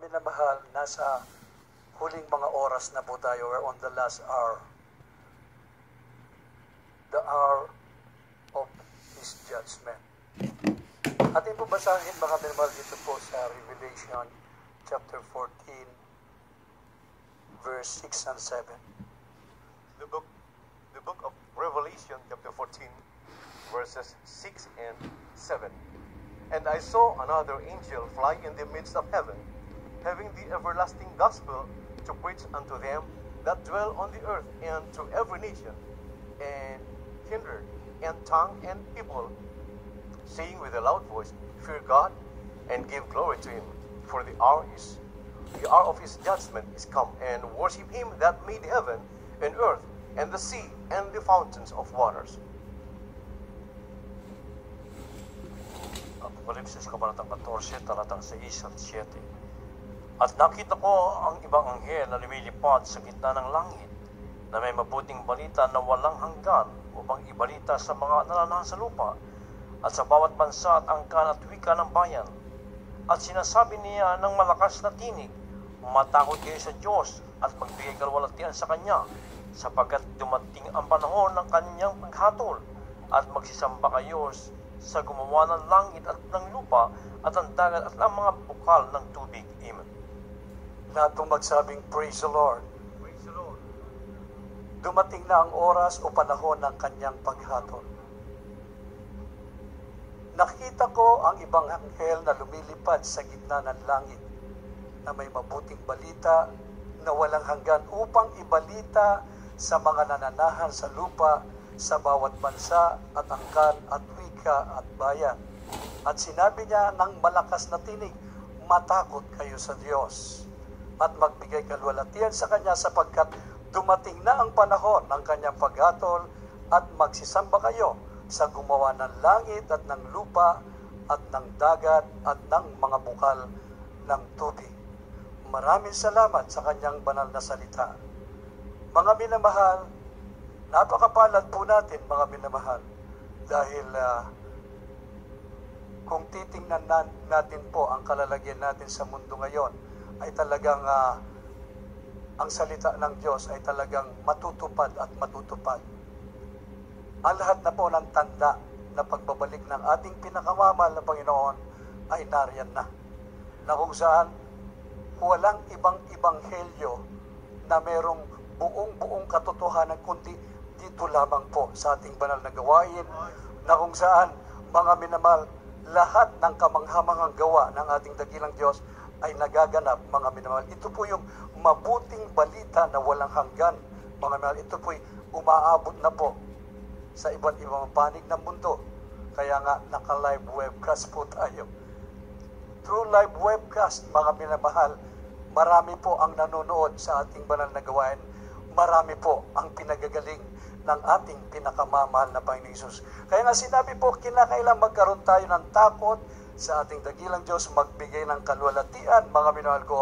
minamahal, nasa huling mga oras na po tayo. We're on the last hour. The hour of His judgment. Atin po basahin mga minamahal dito po sa Revelation chapter 14, verse 6 and 7. The book of Revelation, chapter 14, verses 6 and 7. And I saw another angel fly in the midst of heaven, having the everlasting gospel to preach unto them that dwell on the earth, and to every nation, and kindred, and tongue, and people, saying with a loud voice, Fear God, and give glory to Him, for the hour of His judgment is come, and worship Him that made heaven, and earth, and the sea, and the fountains of waters. Apokalipsis, Kabanatang 14, talatang 6 at 7. At nakita ko ang ibang anghel na lumilipad sa gitna ng langit, na may mabuting balita na walang hanggan upang ibalita sa mga nananahan sa lupa, at sa bawat bansa at angkan at wika ng bayan. At sinasabi niya ng malakas na tinig, matakot kayo sa Diyos at magbigay kalwalatian sa Kanya, sapagkat dumating ang panahon ng Kanyang paghatol, at magsisamba kayo sa gumawa ng langit at ng lupa at ang dagat at ang mga bukal ng tubig. Amen. Lahat pong magsabing, Praise the Lord. Praise the Lord. Dumating na ang oras o panahon ng Kanyang paghatol. Nakita ko ang ibang anghel na lumilipad sa gitna ng langit, na may mabuting balita na walang hanggan upang ibalita sa mga nananahan sa lupa, sa bawat bansa at angkan at wika at bayan. At sinabi niya ng malakas na tinig, matakot kayo sa Diyos at magbigay kalwalatian sa Kanya, sapagkat dumating na ang panahon ng Kanyang paghatol, at magsisamba kayo sa gumawa ng langit at ng lupa at ng dagat at ng mga bukal ng tubig. Maraming salamat sa Kanyang banal na salita. Mga minamahal, napakapalad po natin, mga minamahal, dahil kung titingnan natin po ang kalalagyan natin sa mundo ngayon, ay talagang ang salita ng Diyos ay talagang matutupad at matutupad. Ang lahat na po ng tanda na pagbabalik ng ating pinakamamahal na Panginoon ay nariyan na. Na kung saan walang ibang ebanghelyo na merong buong katotohanan, kundi dito lamang po sa ating banal na gawain, na kung saan, mga minamahal, lahat ng kamanghamanghang gawa ng ating dakilang Diyos ay nagaganap, mga minamahal. Ito po yung mabuting balita na walang hanggan, mga minamahal. Ito po'y umaabot na po sa iba't ibang panig ng mundo. Kaya nga, naka-live webcast po tayo. Through live webcast, mga minamahal, marami po ang nanonood sa ating banal na gawain. Marami po ang pinagagaling ng ating pinakamamahal na Panginoon Hesus. Kaya nga sinabi po, kinakailang magkaroon tayo ng takot sa ating dakilang Diyos, magbigay ng kalwalatian, mga minamahal ko,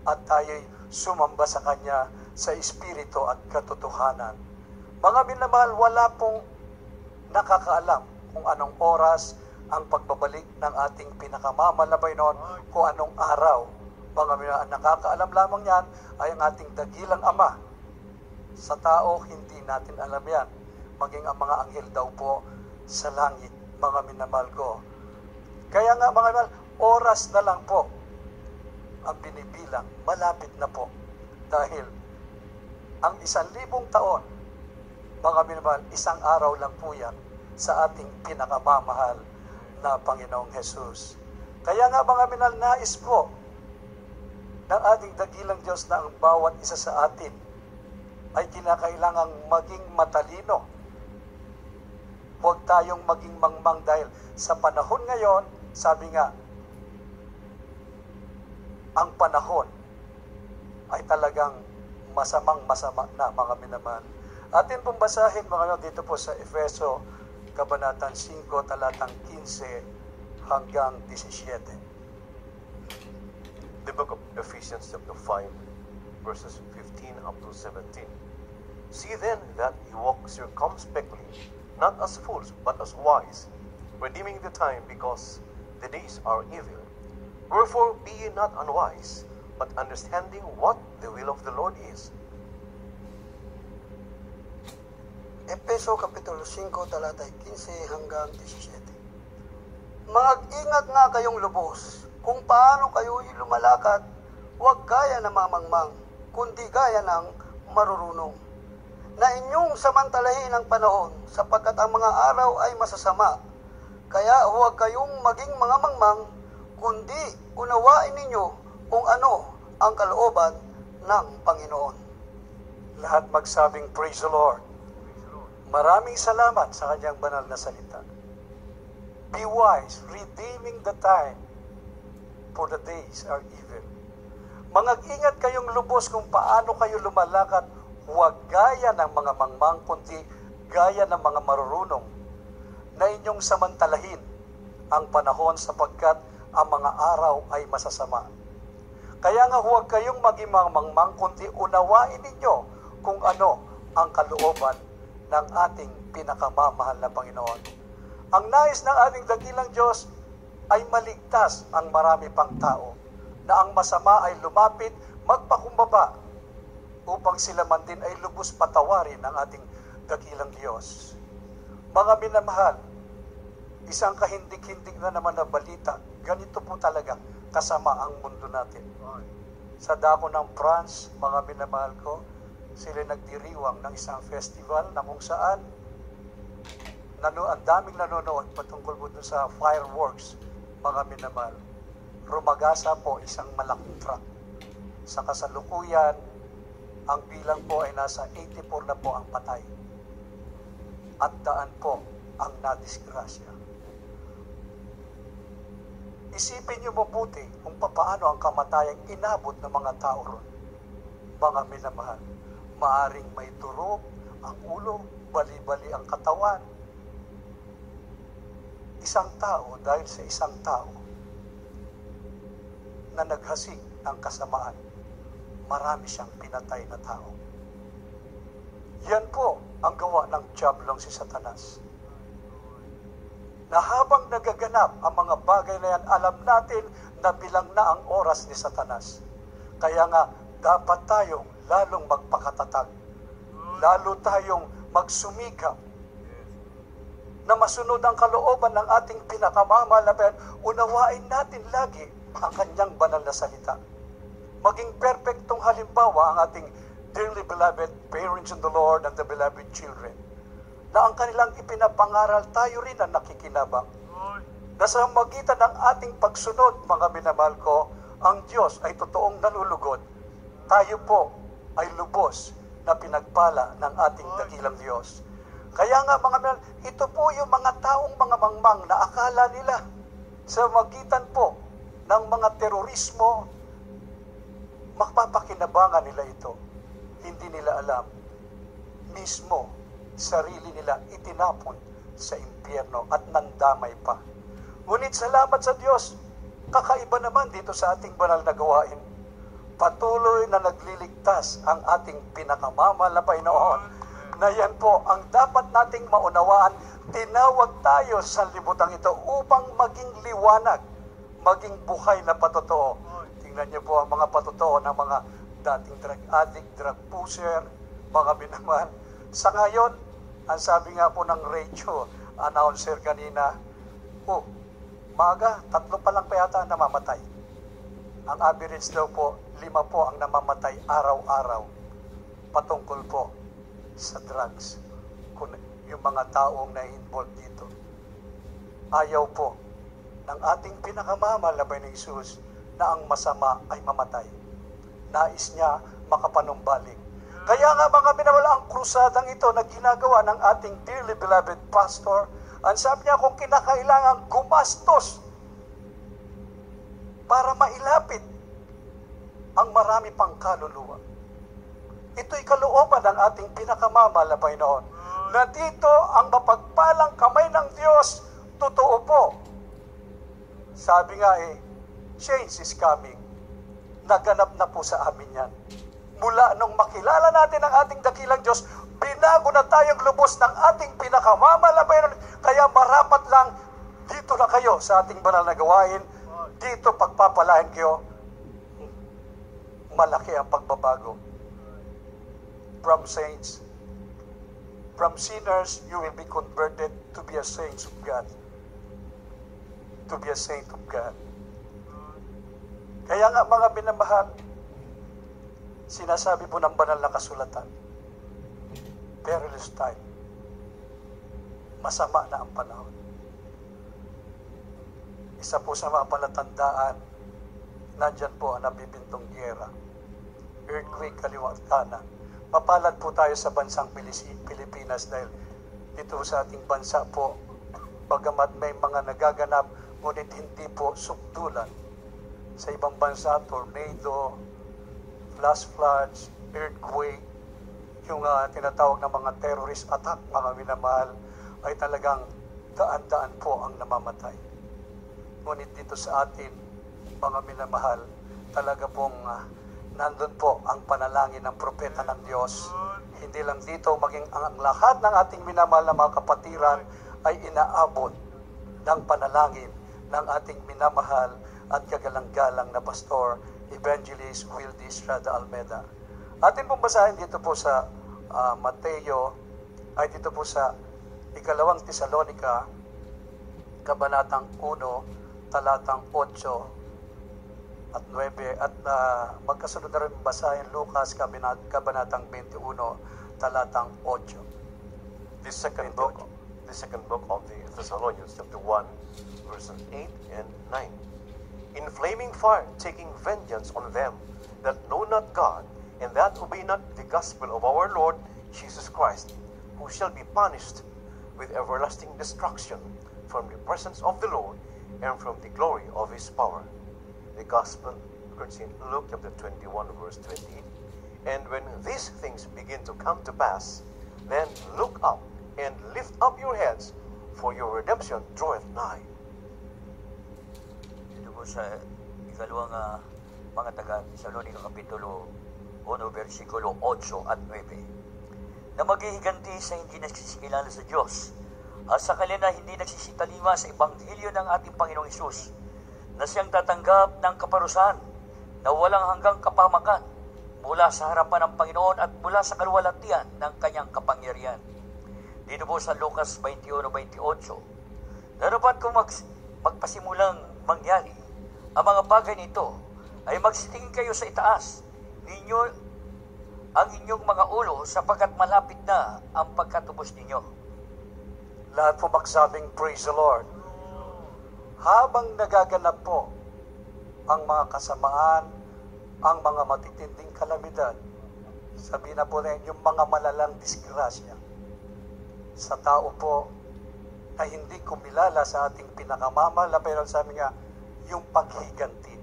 at tayo'y sumamba sa Kanya sa Espiritu at katotohanan. Mga minamahal, wala pong nakakaalam kung anong oras ang pagbabalik ng ating pinakamamahal na Panginoon, kung anong araw. Mga minamahal, ang nakakaalam lamang yan ay ang ating dakilang Ama. Sa tao, hindi natin alam yan. Maging ang mga anghel daw po sa langit, mga minamahal ko. Kaya nga, mga minamahal, oras na lang po ang binibilang, malapit na po. Dahil ang 1,000 taon, mga minamahal, isang araw lang po yan sa ating pinakamamahal na Panginoong Hesus. Kaya nga, mga minamahal, nais po ng ating dakilang Diyos na ang bawat isa sa atin ay kinakailangang maging matalino. Huwag tayong maging mangmang, dahil sa panahon ngayon, sabi nga, ang panahon ay talagang masamang-masama na, mga minamahal. Atin pong basahin, mga dito po sa Efeso, Kabanatang 5, talatang 15 hanggang 17. The book of Ephesians, chapter 5, verses 15 up to 17. See then that you walk circumspectly, not as fools, but as wise, redeeming the time, because the days are evil. Wherefore be ye not unwise, but understanding what the will of the Lord is. Efeso Kapitulo 5, talatay 15 hanggang 17. Mag-ingat nga kayong lubos kung paano kayo lumalakad, huwag gaya ng mamangmang, kundi gaya ng marurunong. Na inyong samantalahin ang panahon, sapagkat ang mga araw ay masasama. Kaya huwag kayong maging mga mangmang, kundi unawain ninyo kung ano ang kalooban ng Panginoon. Lahat magsabing, Praise the Lord. Maraming salamat sa kanyang banal na salita. Be wise, redeeming the time, for the days are evil. Mag-ingat kayong lubos kung paano kayo lumalakad, huwag gaya ng mga mangmang, kundi gaya ng mga marurunong, na inyong samantalahin ang panahon sapagkat ang mga araw ay masasama. Kaya nga huwag kayong maging mga mangmang, kundi unawain ninyo kung ano ang kalooban ng ating pinakamamahal na Panginoon. Ang nais ng ating dakilang Diyos ay maligtas ang marami pang tao, na ang masama ay lumapit, magpakumbaba, upang sila man din ay lubos patawarin ng ating dakilang Diyos. Mga minamahal, isang kahindik-hindik na naman na balita, ganito po talaga kasama ang mundo natin. Sa dako ng France, mga minamahal ko, sila nagdiriwang ng isang festival na kung saan ang daming nanonood patungkol po sa fireworks, mga minamahal. Rumagasa po isang malaking truck. Sa kasalukuyan, ang bilang po ay nasa 84 na po ang patay. At daan po ang nadisgrasya. Isipin niyo mabuti kung paano ang kamatayang inabot ng mga tao ron. Mga minamahal, maaring may durog ang ulo, bali-bali ang katawan. Isang tao, dahil sa isang tao na naghasik ng kasamaan, marami siyang pinatay na tao. Yan po ang gawa ng diablong si Satanas. Na habang nagaganap ang mga bagay na yan, alam natin na bilang na ang oras ni Satanas. Kaya nga, dapat tayong lalong magpakatatag. Lalo tayong magsumikap na masunod ang kalooban ng ating pinakamamahal na Panginoon. Unawain natin lagi ang kanyang banal na salita. Maging perpektong halimbawa ang ating dearly beloved parents in the Lord and the beloved children, na ang kanilang ipinapangaral tayo rin ang nakikinabang. Na sa magitan ng ating pagsunod, mga minamahal ko, ang Diyos ay totoong nalulugod. Tayo po ay lubos na pinagpala ng ating dakilang Diyos. Kaya nga mga minamahal, ito po yung mga taong mga mangmang na akala nila sa magitan po ng mga terorismo, magpapakinabangan nila ito. Hindi nila alam, mismo sarili nila itinapon sa impyerno at nandamay pa. Ngunit salamat sa Diyos, kakaiba naman dito sa ating banal na gawain. Patuloy na nagliligtas ang ating pinakamamahal na Panginoon, na yan po ang dapat nating maunawaan. Tinawag tayo sa libutang ito upang maging liwanag, maging buhay na patotoo. Tingnan niyo po ang mga patotoo ng mga dating drug addict, drug pusher, mga minamahal. Sa ngayon, ang sabi nga po ng radio announcer kanina, maga, 3 pa lang pa yata namamatay. Ang average daw po, 5 po ang namamatay araw-araw patungkol po sa drugs. Kung yung mga taong na-involved dito. Ayaw po ng ating pinakamamahal na Panginoong Hesus na ang masama ay mamatay. Nais niya makapanumbalik. Kaya nga mga minamahal, ang krusadang ito na ginagawa ng ating dearly beloved pastor, ang sabi niya kung kinakailangan gumastos para mailapit ang marami pang kaluluwa. Ito'y kalooban ng ating pinakamamahal na Panginoon, na dito ang mapagpalang kamay ng Diyos, totoo po. Sabi nga change is coming. Naganap na po sa amin yan. Mula nung makilala natin ang ating dakilang Diyos, binago na tayong lubos ng ating pinakamamahal na Panginoon. Kaya marapat lang, dito na kayo sa ating banal na gawain. dito pagpapalain kayo, malaki ang pagbabago. From saints, from sinners, you will be converted to be a saint of God. To be a saint of God. Kaya nga mga minamahal, sinasabi po ng banal na kasulatan, perilous time. Masama na ang panahon. Isa po sa mga palatandaan, nandyan po ang nabibintong gyera, earthquake, kaliwat kanan. Mapalad po tayo sa bansang Pilipinas dahil dito sa ating bansa po, bagamat may mga nagaganap, ngunit hindi po subdulan. Sa ibang bansa, tornado, flash floods, earthquake, yung tinatawag na mga terrorist attack, mga minamahal, ay talagang daan-daan po ang namamatay. Ngunit dito sa atin, mga minamahal, talaga pong nandun po ang panalangin ng propeta ng Diyos. Hindi lang dito, maging ang lahat ng ating minamahal na mga kapatiran ay inaabot ng panalangin ng ating minamahal at kagalang-galang na pastor, Evangelist Wildy Estrada Almeda. Atin pong basahin dito po sa Mateo, ay dito po sa Ikalawang Tesalonica, Kabanatang 1, Talatang 8 at 9, at magkasunod na rin basahin Lucas, Kabanatang 21, Talatang 8. The second book of the Thessalonians, chapter 1, verses 8 and 9. In flaming fire, taking vengeance on them that know not God, and that obey not the gospel of our Lord Jesus Christ, who shall be punished with everlasting destruction from the presence of the Lord and from the glory of his power. The gospel occurs in Luke chapter 21, verse 28. And when these things begin to come to pass, then look up and lift up your heads, for your redemption draweth nigh. Dito po sa ikalawang mga taga-Tesalonica Kapitulo 1, versikulo 8 at 9, na maghihiganti sa hindi nagsisikilala sa Diyos at sa kanila hindi nagsisitalima sa Ebanghelyo ng ating Panginoong Hesus, na siyang tatanggap ng kaparusahan na walang hanggang kapamakan mula sa harapan ng Panginoon at mula sa kaluwalhatian ng kanyang kapangyarihan. Dito po sa Lucas 21:28, na dapat kung magpasimulang mangyari ang mga bagay nito, ay magsitingin kayo sa itaas ninyo ang inyong mga ulo, sapagkat malapit na ang pagkatubos ninyo. Lahat po magsabing, praise the Lord. Habang nagaganap po ang mga kasamaan, ang mga matitinding kalamidad, sabihin na po rin yung mga malalang disgrasya sa tao po na hindi kumilala sa ating pinakamamahal na, pero sabi nga, yung paghiganti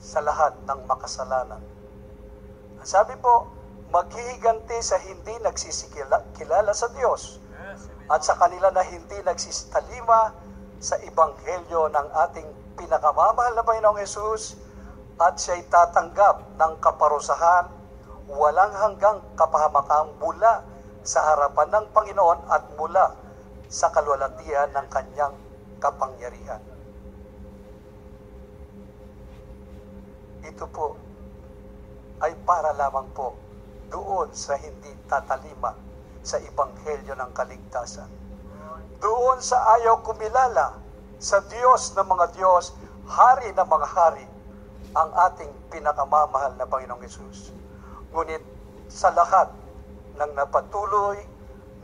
sa lahat ng makasalanan. Sabi po, maghihiganti sa hindi nagsisikilala sa Diyos at sa kanila na hindi nagsisitalima sa Ebanghelyo ng ating pinakamamahal na Panginoong Hesus, at siya'y tatanggap ng kaparusahan, walang hanggang kapahamakan mula sa harapan ng Panginoon at mula sa kaluwalhatian ng kanyang kapangyarihan. Ito po ay para lamang po doon sa hindi tatalima sa Ebanghelyo ng kaligtasan. Doon sa ayaw kumilala sa Diyos ng mga Diyos, Hari ng mga hari, ang ating pinakamamahal na Panginoong Hesus. Ngunit sa lahat ng napatuloy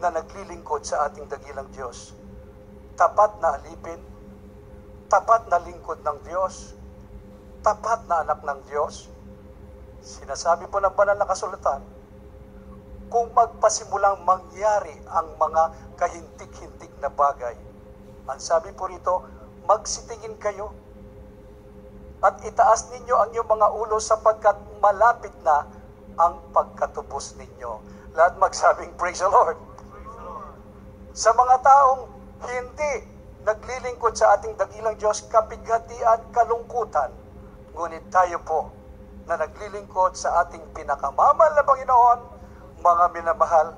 na naglilingkod sa ating dakilang Diyos, tapat na alipin, tapat na lingkod ng Diyos, tapat na anak ng Diyos, sinasabi po ng banal na kasulatan, kung magpasimulang mangyari ang mga kahintik-hintik na bagay, ang sabi po rito, magsitingin kayo at itaas ninyo ang iyong mga ulo sapagkat malapit na ang pagkatubos ninyo. Lahat magsabing, praise the Lord. Sa mga taong hindi naglilingkod sa ating dakilang Diyos, kapighatian, kalungkutan, ngunit tayo po na naglilingkod sa ating pinakamamahal na Panginoon, mga minamahal,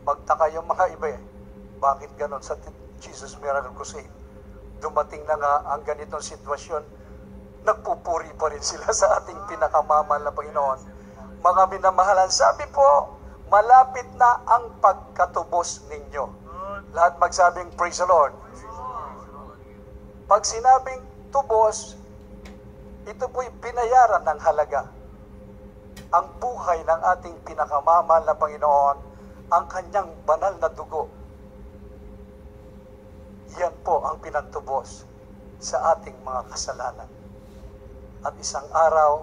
magtaka yung mga iba. Bakit ganon sa Jesus Miracle Crusade? dumating na nga ang ganitong sitwasyon, nagpupuri pa rin sila sa ating pinakamamahal na Panginoon. Mga minamahalan, sabi po, malapit na ang pagkatubos ninyo. Lahat magsabing, praise the Lord. Pag sinabing tubos, ito po'y binayaran ng halaga. Ang buhay ng ating pinakamamahal na Panginoon, ang kanyang banal na dugo. Yan po ang pinagtubos sa ating mga kasalanan. At isang araw,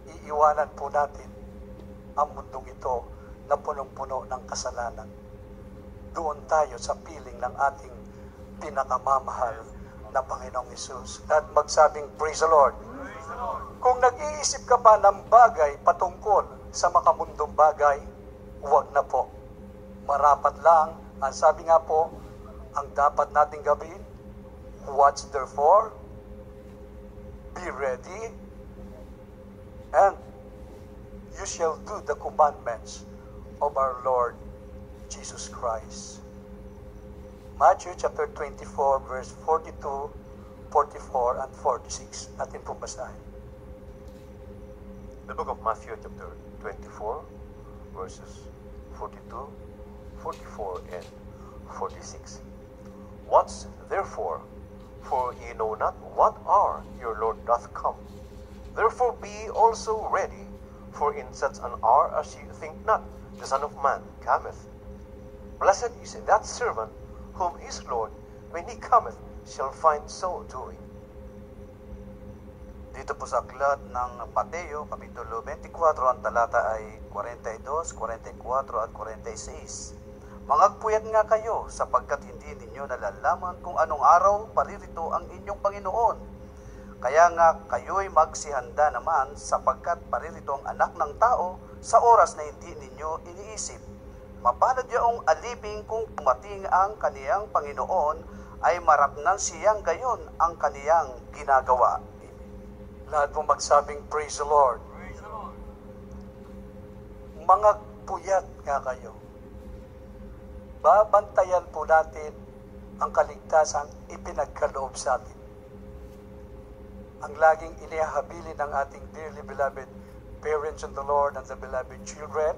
iiwanan po natin ang mundong ito na punong-puno ng kasalanan. Doon tayo sa piling ng ating pinakamamahal na Panginoong Hesus. At magsabing, praise the Lord. Kung nag-iisip ka pa ng bagay patungkol sa makamundong bagay, huwag na po. Marapat lang, ang sabi nga po, ang dapat nating gawin, watch therefore, be ready, and you shall do the commandments of our Lord Jesus Christ. Matthew chapter 24, verse 42, 44, and 46. Natin po basahin. The book of Matthew chapter 24, verses 42, 44, and 46. Watch therefore, for ye know not what hour your Lord doth come. Therefore be also ready, for in such an hour as ye think not, the Son of Man cometh. Blessed is that servant whom his Lord, when he cometh, shall find so doing. Dito po sa aklat ng Mateo, Kapitulo 24, ang talata ay 42, 44 at 46. Mangagpuyat nga kayo, sapagkat hindi ninyo nalalaman kung anong araw paririto ang inyong Panginoon. Kaya nga kayo'y magsihanda naman, sapagkat paririto ang anak ng tao sa oras na hindi ninyo iniisip. Mapalad yaong alipin kung dumating ang kaniyang Panginoon, ay maratnan siyang gayon ang kaniyang ginagawa. Lahat po magsabing, praise the Lord. Mga puyat nga kayo. Babantayan po natin ang kaligtasang ipinagkaloob sa atin. Ang laging inihabilin ng ating dearly beloved parents in the Lord and the beloved children,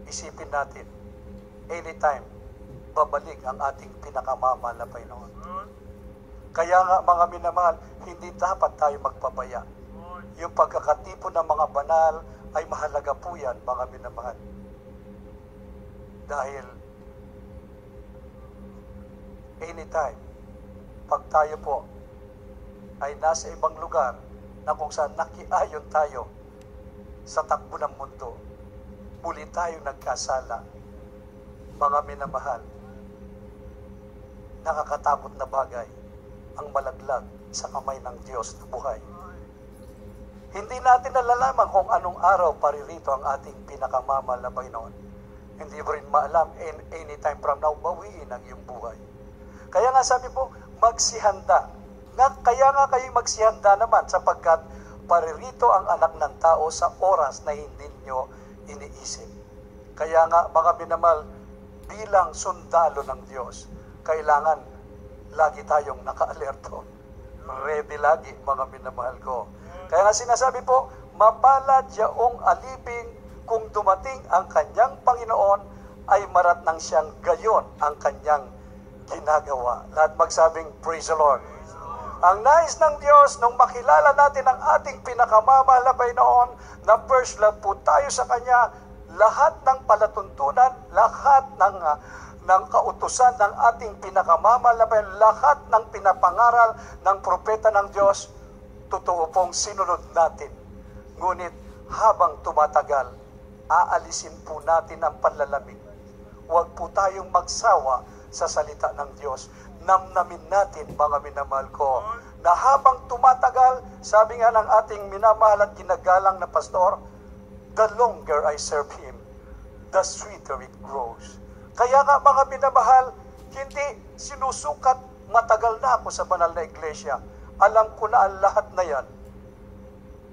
isipin natin, anytime, babalik ang ating pinakamamahal na Panginoon. Kaya nga mga minamahal, hindi dapat tayo magpabaya. Yung pagkakatipon ng mga banal ay mahalaga po yan, mga minamahal. Dahil anytime, pag tayo po ay nasa ibang lugar na kung saan nakiayon tayo sa takbo ng mundo, muli tayo nagkasala, mga minamahal, nakakatakot na bagay ang malaglag sa kamay ng Diyos na buhay. Hindi natin nalalaman kung anong araw paririto ang ating pinakamamahal na Panginoon. Hindi mo rin maalam anytime from now, bawiin ang iyong buhay. Kaya nga sabi po, magsihanda. Kaya nga kayo magsihanda naman sapagkat paririto ang anak ng tao sa oras na hindi nyo iniisip. Kaya nga mga minamahal, bilang sundalo ng Diyos, kailangan lagi tayong naka-alerto. Ready lagi, mga minamahal ko. Kaya nga sinasabi po, mapalad yaong alipin kung dumating ang kanyang Panginoon, ay maratnang siyang gayon ang kanyang ginagawa. Lahat magsabing, praise the Lord. Ang nais ng Diyos, nung makilala natin ang ating pinakamamahal na Panginoon, na first love po tayo sa Kanya, lahat ng palatuntunan, lahat ng kautusan ng ating pinakamamahal na Panginoon, lahat ng pinapangaral ng propeta ng Diyos, totoo pong sinunod natin. Ngunit habang tumatagal, aalisin po natin ang panlalamig. Huwag po tayong magsawa sa salita ng Diyos. Namnamin natin, mga minamahal ko, na habang tumatagal, sabi nga ng ating minamahal at ginagalang na pastor, the longer I serve Him, the sweeter it grows. Kaya nga mga minamahal, hindi sinusukat matagal na ako sa banal na iglesia. Alam ko na ang lahat na yan.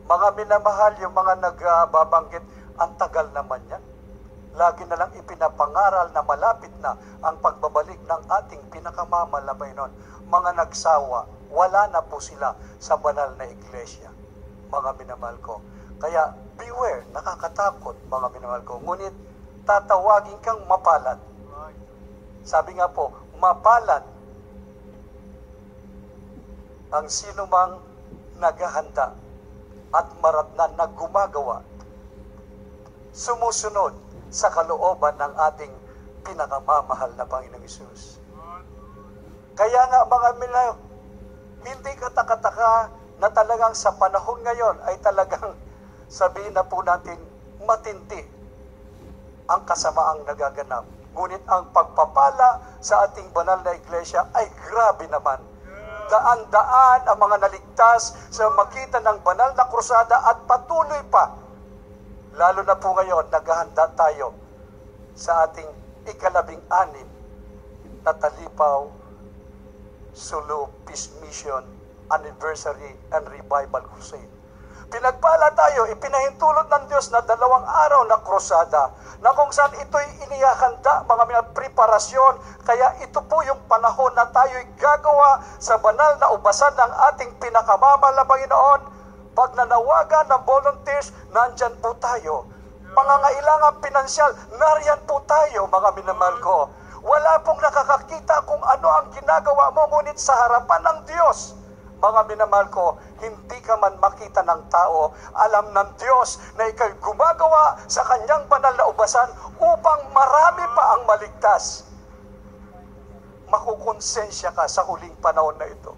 Mga minamahal, yung mga nagbabanggit, ang tagal naman yan. lagi na lang ipinapangaral na malapit na ang pagbabalik ng ating pinakamamahal na Panginoon. Mga nagsawa, wala na po sila sa banal na iglesia, mga minamahal ko. Kaya beware, nakakatakot, mga minamahal ko. Ngunit tatawagin kang mapalad. Sabi nga po, mapalad ang sinumang naghahanda at maratnan na gumagawa, sumusunod sa kalooban ng ating pinakamamahal na Panginoong Hesus. Kaya nga mga minamahal, hindi katakataka na talagang sa panahon ngayon ay talagang sabihin na po natin matindi ang kasamaang nagaganap. Ngunit ang pagpapala sa ating banal na iglesia ay grabe naman. Daan-daan ang mga naligtas sa makita ng banal na krusada at patuloy pa. Lalo na po ngayon, naghahanda tayo sa ating ika-16 na Talipaw Sulu Peace Mission Anniversary and Revival Crusade. Pinagpala tayo, ipinahintulot ng Diyos na 2 araw na krusada na kung saan ito'y inihahanda, mga preparasyon. Kaya ito po yung panahon na tayo'y gagawa sa banal na ubasan ng ating pinakamamahal na Panginoon. Pag nanawagan ng volunteers, nandyan po tayo. Pangangailangan pinansyal, nariyan po tayo, mga minamahal ko. Wala pong nakakakita kung ano ang ginagawa mo, ngunit sa harapan ng Diyos, mga minamahal ko, hindi ka man makita ng tao, alam ng Diyos na ikaw'y gumagawa sa kanyang banal na ubasan upang marami pa ang maligtas. Makukonsensya ka sa huling panahon na ito.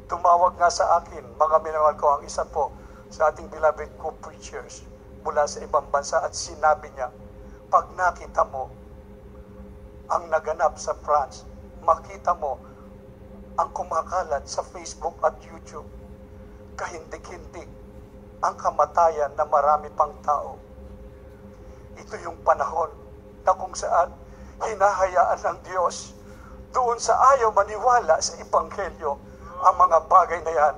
Tumawag nga sa akin, mga minamahal ko, ang isa po sa ating beloved co-preachers mula sa ibang bansa at sinabi niya, pag nakita mo ang naganap sa France, makita mo ang kumakalat sa Facebook at YouTube, kahindik-hindik ang kamatayan na marami pang tao. Ito yung panahon na kung saan hinahayaan ng Diyos doon sa ayaw maniwala sa Ebanghelyo ang mga bagay na yan.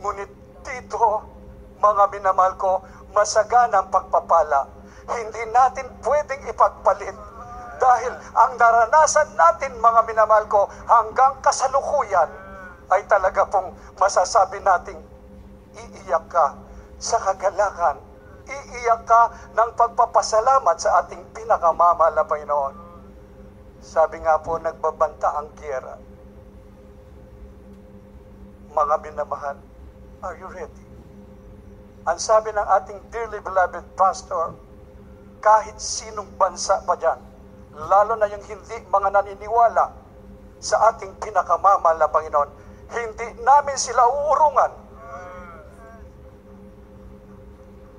Ngunit dito, mga minamahal ko, masaganang pagpapala. Hindi natin pwedeng ipagpalit dahil ang naranasan natin, mga minamahal ko, hanggang kasalukuyan ay talaga pong masasabi nating iiyak ka sa kagalakan, iiyak ka ng pagpapasalamat sa ating pinakamamahal na Panginoon. Sabi nga po, nagbabanta ang giyera. Mga minamahal, are you ready? Ang sabi ng ating dearly beloved pastor, kahit sinong bansa pa dyan, lalo na yung hindi mga naniniwala sa ating pinakamamahal na Panginoon, hindi namin sila uurungan.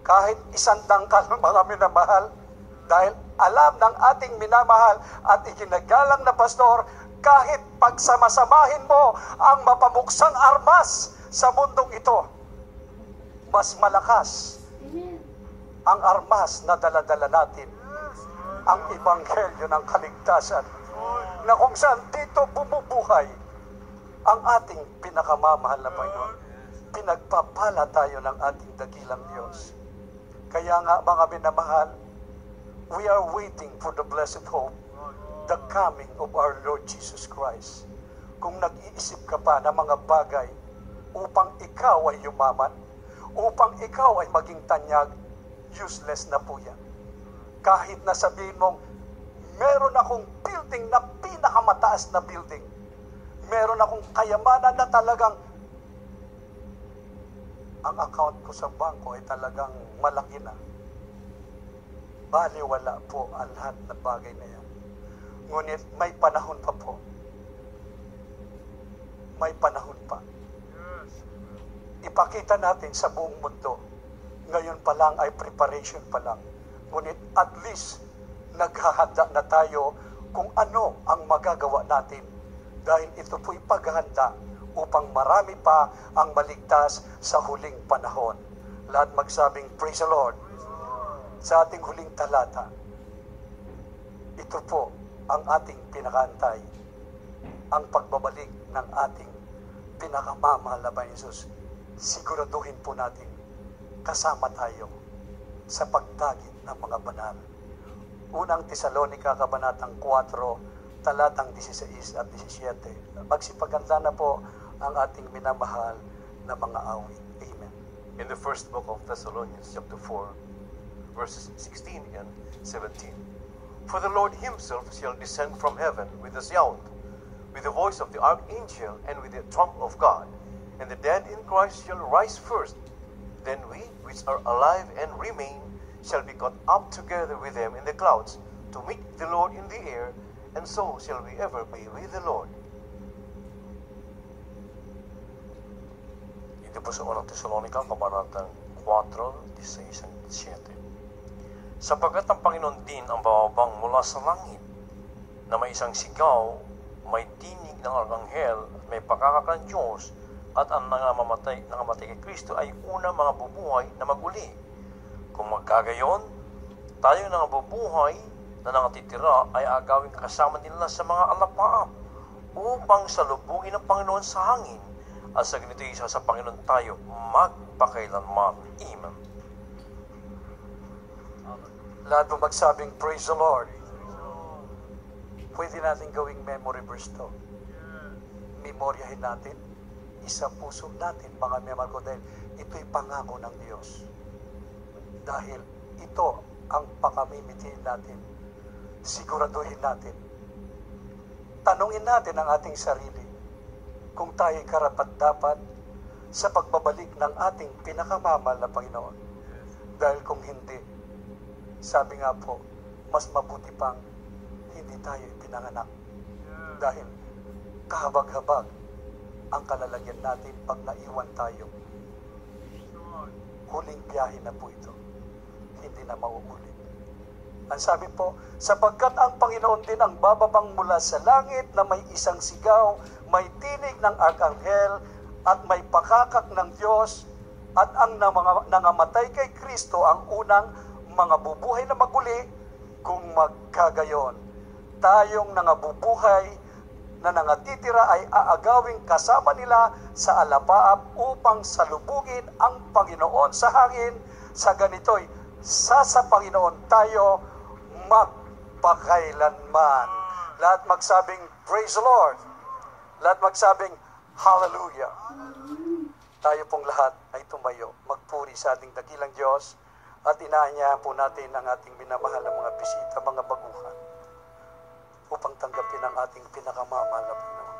Kahit isang dangkal, mga minamahal, dahil alam ng ating minamahal at ikinagalang na pastor, kahit pagsamasamahin mo ang mapabuksang armas sa mundong ito, mas malakas ang armas na dala-dala natin, ang Ebanghelyo ng kaligtasan, na kung saan dito bumubuhay ang ating pinakamamahal na Panginoon. Pinagpapala tayo ng ating dakilang Diyos. Kaya nga, mga minamahal, we are waiting for the blessed hope, the coming of our Lord Jesus Christ. Kung nag-iisip ka pa ng mga bagay upang ikaw ay yumaman, upang ikaw ay maging tanyag, useless na po yan. Kahit na sabihin mong, meron akong building na pinakamataas na building, meron akong kayamanan na talagang ang account ko sa bangko ay talagang malaki na. Baliwala po ang lahat na bagay na yan. Ngunit may panahon pa po. May panahon pa. Ipakita natin sa buong mundo. Ngayon pa lang ay preparation pa lang. Ngunit at least naghahanda na tayo kung ano ang magagawa natin. Dahil ito po'y paghahanda upang marami pa ang maligtas sa huling panahon. Lahat magsabing, praise the Lord. Sa ating huling talata, ito po ang ating pinakantay, ang pagbabalik ng ating pinakamamahal na Panginoon Jesus. Siguraduhin po natin kasama tayo sa pagdagit ng mga banal. Unang Tesalonica, Kabanatang 4, talatang 16 at 17. Magsipaganda na po ang ating minamahal na mga awit. Amen. In the first book of Thessalonians, chapter 4, verses 16 and 17. For the Lord himself shall descend from heaven with a sound, with the voice of the archangel, and with the trump of God. And the dead in Christ shall rise first. Then we, which are alive and remain, shall be caught up together with them in the clouds, to meet the Lord in the air, and so shall we ever be with the Lord. Ito po sa unang Tesalonica, Kabanatang 4, 16 at 17. Sapagkat ang Panginoon din ang bababang mula sa langit, na may isang sigaw, may tinig ng arkanghel, may pakakak ng Diyos, at ang nangamatay kay Kristo ay unang mga bubuhay na maguli. Kung magkagayon, tayo na bubuhay na nangatitira ay agawin kasama nila sa mga alapaap upang salubungin ng Panginoon sa hangin, at sa ganito isa sa Panginoon tayo magpakailanman. Amen. Lahat mo magsabing, praise the Lord. Pwede natin gawing memory verse to. Memoryahin natin, isa puso natin, mga memar ko, dahil ito'y pangako ng Diyos. Dahil ito ang pakamimitin natin. Siguraduhin natin. Tanungin natin ang ating sarili kung tayo'y karapat-dapat sa pagbabalik ng ating pinakamamahal na Panginoon. Dahil kung hindi, sabi nga po, mas mabuti pang hindi tayo pinanganak. Dahil kahabag-habag ang kalalagyan natin pag naiwan tayo. Huling biyahe na po ito. Hindi na mauulit. Ang sabi po, sapagkat ang Panginoon din ang bababang mula sa langit na may isang sigaw, may tinig ng arkanghel, at may pakakak ng Diyos, at ang nangamatay kay Kristo ang unang mga bubuhay na maguli. Kung magkagayon, tayong nangabubuhay na nangatitira ay aagawing kasama nila sa alapaap upang salubungin ang Panginoon sa hangin. Sa ganito'y sa Panginoon tayo magpakailanman. Lahat magsabing praise the Lord. Lahat magsabing hallelujah. Tayo pong lahat ay tumayo, magpuri sa ating dakilang Diyos, at inaanyahan po natin ang ating minamahal na mga bisita, mga baguhan, upang tanggapin ang ating pinakamamahal na Panginoon.